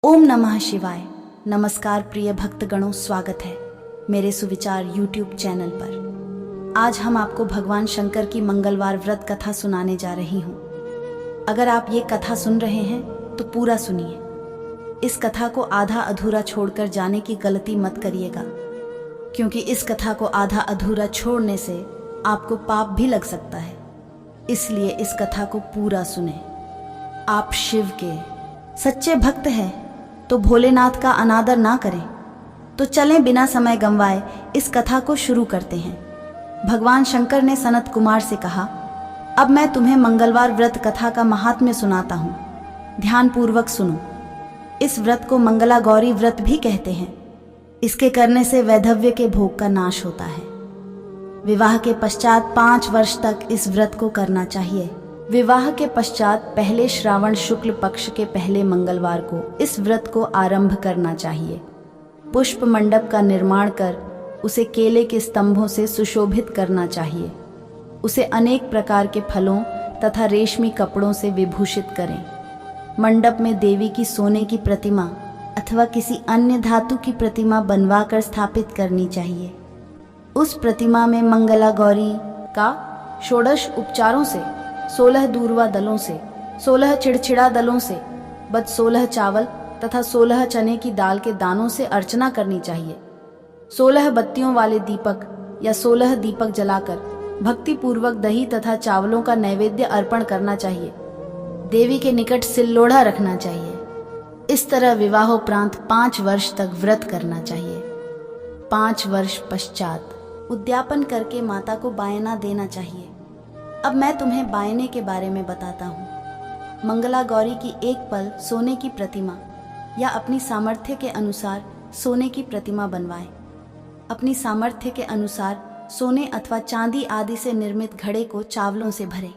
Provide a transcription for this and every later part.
ओम नमः शिवाय। नमस्कार प्रिय भक्तगणों, स्वागत है मेरे सुविचार यूट्यूब चैनल पर। आज हम आपको भगवान शंकर की मंगलवार व्रत कथा सुनाने जा रही हूँ। अगर आप ये कथा सुन रहे हैं तो पूरा सुनिए। इस कथा को आधा अधूरा छोड़कर जाने की गलती मत करिएगा, क्योंकि इस कथा को आधा अधूरा छोड़ने से आपको पाप भी लग सकता है। इसलिए इस कथा को पूरा सुने। आप शिव के सच्चे भक्त हैं तो भोलेनाथ का अनादर ना करें। तो चलें बिना समय गंवाए इस कथा को शुरू करते हैं। भगवान शंकर ने सनत कुमार से कहा, अब मैं तुम्हें मंगलवार व्रत कथा का महात्म्य सुनाता हूँ, ध्यान पूर्वक सुनो। इस व्रत को मंगला गौरी व्रत भी कहते हैं। इसके करने से वैधव्य के भोग का नाश होता है। विवाह के पश्चात 5 वर्ष तक इस व्रत को करना चाहिए। विवाह के पश्चात पहले श्रावण शुक्ल पक्ष के पहले मंगलवार को इस व्रत को आरंभ करना चाहिए। पुष्प मंडप का निर्माण कर उसे केले के स्तंभों से सुशोभित करना चाहिए। उसे अनेक प्रकार के फलों तथा रेशमी कपड़ों से विभूषित करें। मंडप में देवी की सोने की प्रतिमा अथवा किसी अन्य धातु की प्रतिमा बनवाकर स्थापित करनी चाहिए। उस प्रतिमा में मंगला गौरी का षोडश उपचारों से, 16 दूर्वा दलों से, 16 चिड़चिड़ा दलों से, बद 16 चावल तथा 16 चने की दाल के दानों से अर्चना करनी चाहिए। 16 बत्तियों वाले दीपक या 16 दीपक जलाकर भक्ति पूर्वक दही तथा चावलों का नैवेद्य अर्पण करना चाहिए। देवी के निकट सिल्लोढ़ा रखना चाहिए। इस तरह विवाहोपरांत 5 वर्ष तक व्रत करना चाहिए। 5 वर्ष पश्चात उद्यापन करके माता को बायना देना चाहिए। अब मैं तुम्हें बायने के बारे में बताता हूँ। मंगला गौरी की एक पल सोने की प्रतिमा या अपनी सामर्थ्य के अनुसार सोने की प्रतिमा बनवाएं। अपनी सामर्थ्य के अनुसार सोने अथवा चांदी आदि से निर्मित घड़े को चावलों से भरें।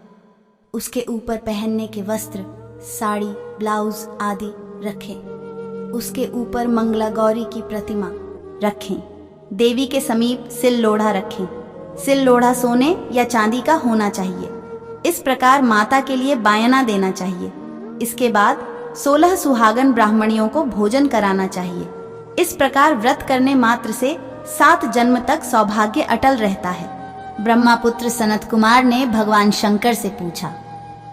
उसके ऊपर पहनने के वस्त्र, साड़ी, ब्लाउज आदि रखें। उसके ऊपर मंगला गौरी की प्रतिमा रखें। देवी के समीप सिल लोढ़ा रखें। सिल लोढ़ा सोने या चांदी का होना चाहिए। इस प्रकार माता के लिए बायना देना चाहिए। इसके बाद 16 सुहागन ब्राह्मणियों को भोजन कराना चाहिए। इस प्रकार व्रत करने मात्र से 7 जन्म तक सौभाग्य अटल रहता है। ब्रह्मापुत्र सनत कुमार ने भगवान शंकर से पूछा,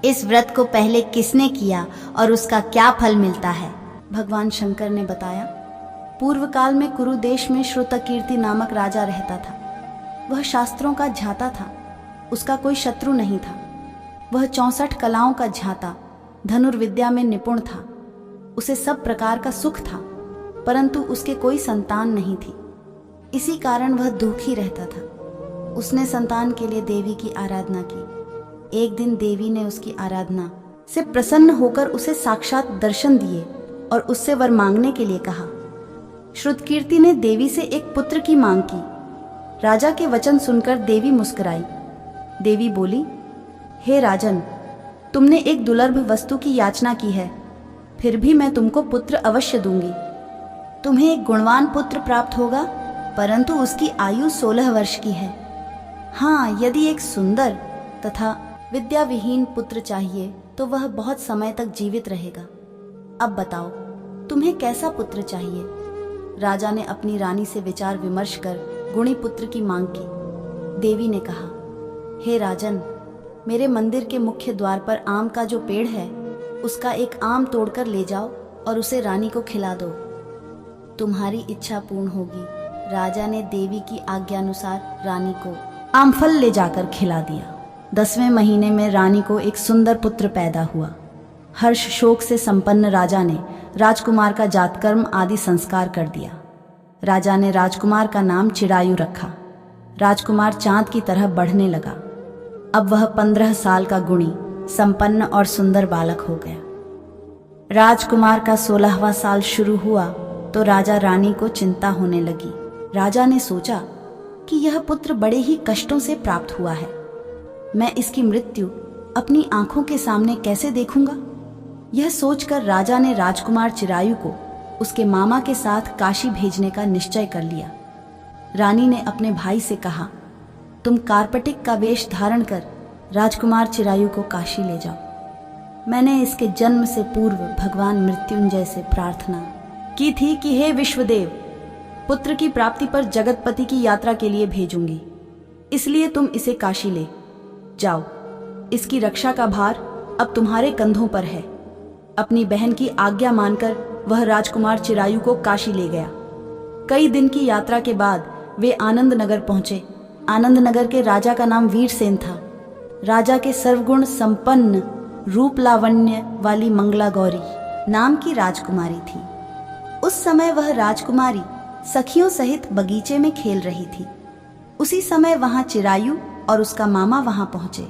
इस व्रत को पहले किसने किया और उसका क्या फल मिलता है? भगवान शंकर ने बताया, पूर्व काल में कुरु देश में श्रुतकीर्ति नामक राजा रहता था। वह शास्त्रों का झाता था। उसका कोई शत्रु नहीं था। वह 64 कलाओं का झाता, धनुर्विद्या में निपुण था। उसे सब प्रकार का सुख था, परंतु उसके कोई संतान नहीं थी। इसी कारण वह दुखी रहता था। उसने संतान के लिए देवी की आराधना की। एक दिन देवी ने उसकी आराधना से प्रसन्न होकर उसे साक्षात दर्शन दिए और उससे वर मांगने के लिए कहा। श्रुतकीर्ति ने देवी से एक पुत्र की मांग की। राजा के वचन सुनकर देवी मुस्कुराई। देवी बोली, हे राजन, तुमने एक दुर्लभ वस्तु की याचना की है, फिर भी मैं तुमको पुत्र अवश्य दूंगी। तुम्हें एक गुणवान पुत्र प्राप्त होगा, परंतु उसकी आयु 16 वर्ष की है। हाँ, यदि एक सुंदर तथा विद्याविहीन पुत्र चाहिए तो वह बहुत समय तक जीवित रहेगा। अब बताओ, तुम्हें कैसा पुत्र चाहिए? राजा ने अपनी रानी से विचार विमर्श कर गुणी पुत्र की मांग की। देवी ने कहा, हे राजन, मेरे मंदिर के मुख्य द्वार पर आम का जो पेड़ है, उसका एक आम तोड़कर ले जाओ और उसे रानी को खिला दो। तुम्हारी इच्छा पूर्ण होगी। राजा ने देवी की आज्ञानुसार रानी को आमफल ले जाकर खिला दिया। 10वें महीने में रानी को एक सुंदर पुत्र पैदा हुआ। हर्ष शोक से संपन्न राजा ने राजकुमार का जातकर्म आदि संस्कार कर दिया। राजा ने राजकुमार का नाम चिड़ायु रखा। राजकुमार चांद की तरह बढ़ने लगा। अब वह 15 साल का गुणी, संपन्न और सुंदर बालक हो गया। राजकुमार का 16वां साल शुरू हुआ तो राजा रानी को चिंता होने लगी। राजा ने सोचा कि यह पुत्र बड़े ही कष्टों से प्राप्त हुआ है। मैं इसकी मृत्यु अपनी आंखों के सामने कैसे देखूंगा? यह सोचकर राजा ने राजकुमार चिरायु को उसके मामा के साथ काशी भेजने का निश्चय कर लिया। रानी ने अपने भाई से कहा, तुम कार्पटिक का वेश धारण कर राजकुमार चिरायु को काशी ले जाओ। मैंने इसके जन्म से पूर्व भगवान मृत्युंजय से प्रार्थना की थी कि हे विश्वदेव, पुत्र की प्राप्ति पर जगतपति की यात्रा के लिए भेजूंगी, इसलिए तुम इसे काशी ले जाओ। इसकी रक्षा का भार अब तुम्हारे कंधों पर है। अपनी बहन की आज्ञा मानकर वह राजकुमार चिरायु को काशी ले गया। कई दिन की यात्रा के बाद वे आनंद नगर पहुंचे। आनंद नगर के राजा का नाम वीरसेन था। राजा के सर्वगुण संपन्न रूप लावण्य वाली मंगला गौरी नाम की राजकुमारी थी। उस समय वह राजकुमारी सखियों सहित बगीचे में खेल रही थी। उसी समय वहां चिरायु और उसका मामा वहां पहुंचे।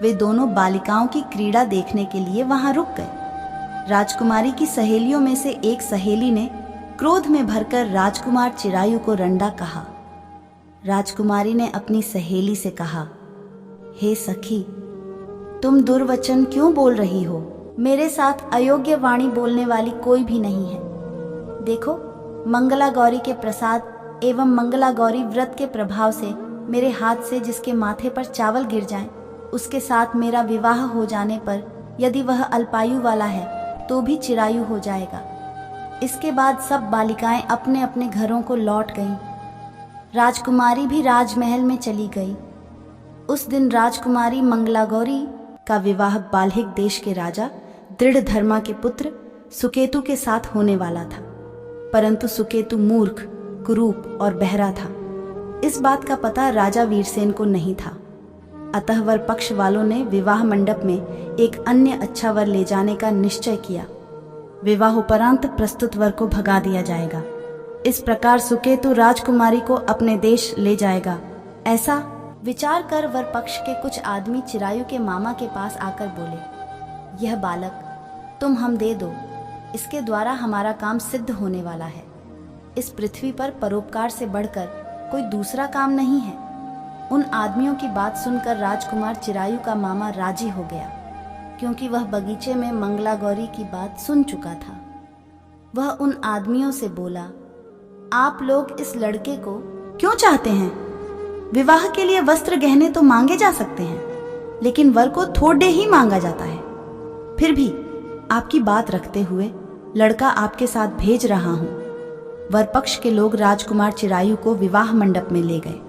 वे दोनों बालिकाओं की क्रीड़ा देखने के लिए वहां रुक गए। राजकुमारी की सहेलियों में से एक सहेली ने क्रोध में भरकर राजकुमार चिरायु को रंडा कहा। राजकुमारी ने अपनी सहेली से कहा, हे सखी, तुम दुर्वचन क्यों बोल रही हो? मेरे साथ अयोग्य वाणी बोलने वाली कोई भी नहीं है। देखो, मंगला गौरी के प्रसाद एवं मंगला गौरी व्रत के प्रभाव से मेरे हाथ से जिसके माथे पर चावल गिर जाएं, उसके साथ मेरा विवाह हो जाने पर यदि वह अल्पायु वाला है तो भी चिरायु हो जाएगा। इसके बाद सब बालिकाएं अपने अपने घरों को लौट गईं। राजकुमारी भी राजमहल में चली गई। उस दिन राजकुमारी मंगला गौरी का विवाह बाल्हिक देश के राजा दृढ़धर्मा के पुत्र सुकेतु के साथ होने वाला था, परंतु सुकेतु मूर्ख, कुरूप और बहरा था। इस बात का पता राजा वीरसेन को नहीं था। अतः वर पक्ष वालों ने विवाह मंडप में एक अन्य अच्छा वर ले जाने का निश्चय किया। विवाहोपरांत प्रस्तुत वर को भगा दिया जाएगा। इस प्रकार सुकेतु राजकुमारी को अपने देश ले जाएगा। ऐसा विचार कर वर पक्ष के कुछ आदमी चिरायु के मामा के पास आकर बोले, यह बालक तुम हम दे दो, इसके द्वारा हमारा काम सिद्ध होने वाला है। इस पृथ्वी पर परोपकार से बढ़कर कोई दूसरा काम नहीं है। उन आदमियों की बात सुनकर राजकुमार चिरायु का मामा राजी हो गया, क्योंकि वह बगीचे में मंगला गौरी की बात सुन चुका था। वह उन आदमियों से बोला, आप लोग इस लड़के को क्यों चाहते हैं? विवाह के लिए वस्त्र गहने तो मांगे जा सकते हैं, लेकिन वर को थोड़े ही मांगा जाता है। फिर भी आपकी बात रखते हुए लड़का आपके साथ भेज रहा हूं। वर पक्ष के लोग राजकुमार चिरायु को विवाह मंडप में ले गए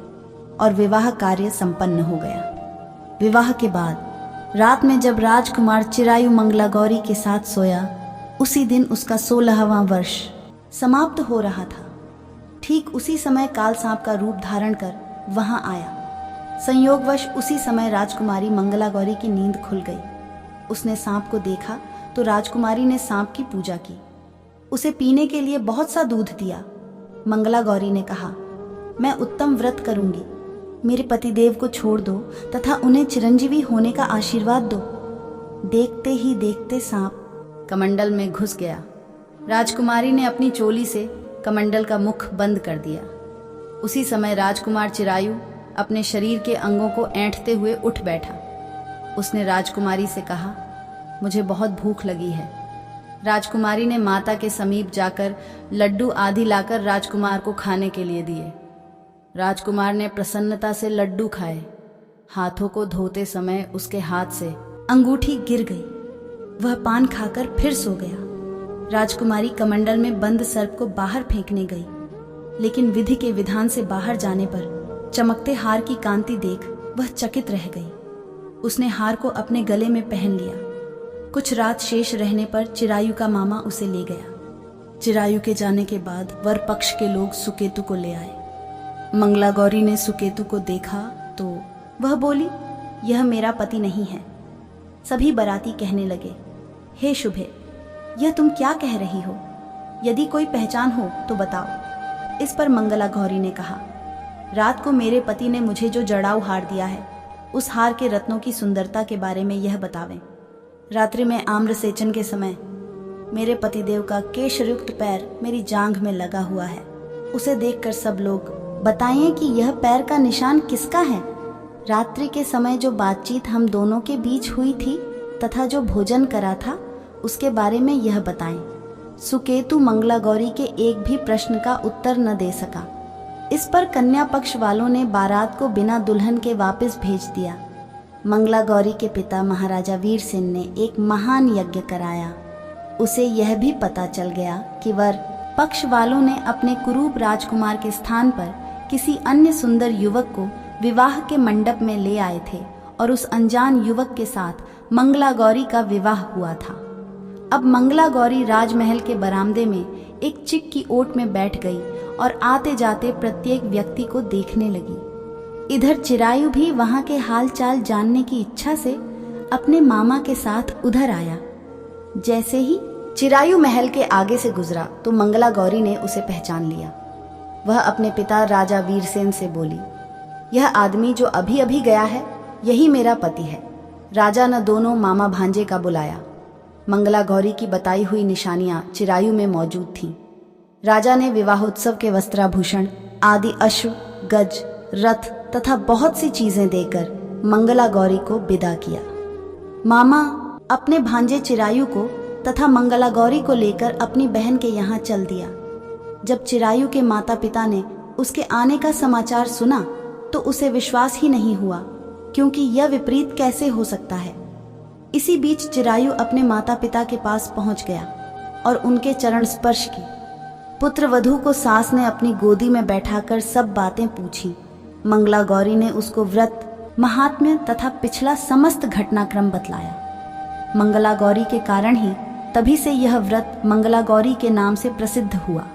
और विवाह कार्य संपन्न हो गया। विवाह के बाद रात में जब राजकुमार चिरायु मंगला गौरी के साथ सोया, उसी दिन उसका 16वां वर्ष समाप्त हो रहा था। ठीक उसी समय काल सांप का रूप धारण कर वहां आया। संयोगवश उसी समय राजकुमारी मंगला गौरी की नींद खुल गई। उसने सांप को देखा तो राजकुमारी ने सांप की पूजा की। उसे पीने के लिए बहुत सा दूध दिया। मंगला गौरी ने कहा, मैं उत्तम व्रत करूंगी, मेरे पतिदेव को छोड़ दो तथा उन्हें चिरंजीवी होने का आशीर्वाद दो। देखते ही देखते सांप कमंडल में घुस गया। राजकुमारी ने अपनी चोली से कमंडल का मुख बंद कर दिया। उसी समय राजकुमार चिरायु अपने शरीर के अंगों को ऐंठते हुए उठ बैठा। उसने राजकुमारी से कहा, मुझे बहुत भूख लगी है। राजकुमारी ने माता के समीप जाकर लड्डू आदि लाकर राजकुमार को खाने के लिए दिए। राजकुमार ने प्रसन्नता से लड्डू खाए। हाथों को धोते समय उसके हाथ से अंगूठी गिर गई। वह पान खाकर फिर सो गया। राजकुमारी कमंडल में बंद सर्प को बाहर फेंकने गई, लेकिन विधि के विधान से बाहर जाने पर चमकते हार की कांति देख वह चकित रह गई। उसने हार को अपने गले में पहन लिया। कुछ रात शेष रहने पर चिरायु का मामा उसे ले गया। चिरायु के जाने के बाद वर पक्ष के लोग सुकेतु को ले आए। मंगला गौरी ने सुकेतु को देखा तो वह बोली, यह मेरा पति नहीं है। सभी बराती कहने लगे, हे शुभे, यह तुम क्या कह रही हो? यदि कोई पहचान हो तो बताओ। इस पर मंगला गौरी ने कहा, रात को मेरे पति ने मुझे जो जड़ाऊ हार दिया है, उस हार के रत्नों की सुंदरता के बारे में यह बतावें। रात्रि में आम्रसेचन के समय मेरे पतिदेव का केशयुक्त पैर मेरी जांघ में लगा हुआ है। उसे देखकर सब लोग बताएं कि यह पैर का निशान किसका है। रात्रि के समय जो बातचीत हम दोनों के बीच हुई थी तथा जो भोजन करा था, उसके बारे में यह बताएं। सुकेतु मंगला गौरी के एक भी प्रश्न का उत्तर न दे सका। इस पर कन्या पक्ष वालों ने बारात को बिना दुल्हन के वापस भेज दिया। मंगला गौरी के पिता महाराजा वीरसेन ने एक महान यज्ञ कराया। उसे यह भी पता चल गया कि वर पक्ष वालों ने अपने कुरूप राजकुमार के स्थान पर किसी अन्य सुंदर युवक को विवाह के मंडप में ले आए थे और उस अनजान युवक के साथ मंगला गौरी का विवाह हुआ था। अब मंगला गौरी राजमहल के बरामदे में एक चिक की ओट में बैठ गई और आते जाते प्रत्येक व्यक्ति को देखने लगी। इधर चिरायु भी वहां के हाल चाल जानने की इच्छा से अपने मामा के साथ उधर आया। जैसे ही चिरायु महल के आगे से गुजरा तो मंगला गौरी ने उसे पहचान लिया। वह अपने पिता राजा वीरसेन से बोली, यह आदमी जो अभी अभी गया है यही मेरा पति है। राजा ने दोनों मामा भांजे का बुलाया। मंगला गौरी की बताई हुई निशानियां चिरायु में मौजूद थीं। राजा ने विवाहोत्सव के वस्त्राभूषण आदि अश्व, गज, रथ तथा बहुत सी चीजें देकर मंगला गौरी को विदा किया। मामा अपने भांजे चिरायु को तथा मंगला गौरी को लेकर अपनी बहन के यहाँ चल दिया। जब चिरायु के माता पिता ने उसके आने का समाचार सुना तो उसे विश्वास ही नहीं हुआ, क्योंकि यह विपरीत कैसे हो सकता है। इसी बीच चिरायु अपने माता पिता के पास पहुंच गया और उनके चरण स्पर्श की। पुत्र वधू को सास ने अपनी गोदी में बैठाकर सब बातें पूछी। मंगला गौरी ने उसको व्रत, महात्म्य तथा पिछला समस्त घटनाक्रम बतलाया। मंगला गौरी के कारण ही तभी से यह व्रत मंगला गौरी के नाम से प्रसिद्ध हुआ।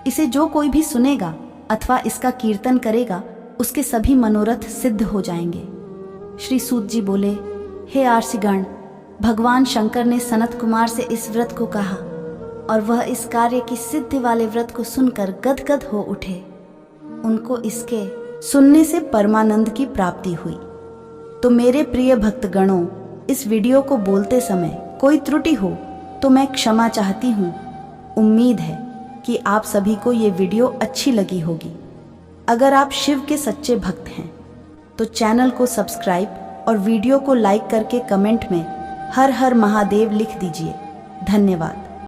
इसे जो कोई भी सुनेगा अथवा इसका कीर्तन करेगा उसके सभी मनोरथ सिद्ध हो जाएंगे। श्री सूत जी बोले, हे आर्षिगण, भगवान शंकर ने सनत कुमार से इस व्रत को कहा और वह इस कार्य की सिद्धि वाले व्रत को सुनकर गदगद हो उठे। उनको इसके सुनने से परमानंद की प्राप्ति हुई। तो मेरे प्रिय भक्तगणों, इस वीडियो को बोलते समय कोई त्रुटि हो तो मैं क्षमा चाहती हूँ। उम्मीद है कि आप सभी को ये वीडियो अच्छी लगी होगी। अगर आप शिव के सच्चे भक्त हैं तो चैनल को सब्सक्राइब और वीडियो को लाइक करके कमेंट में हर हर महादेव लिख दीजिए। धन्यवाद।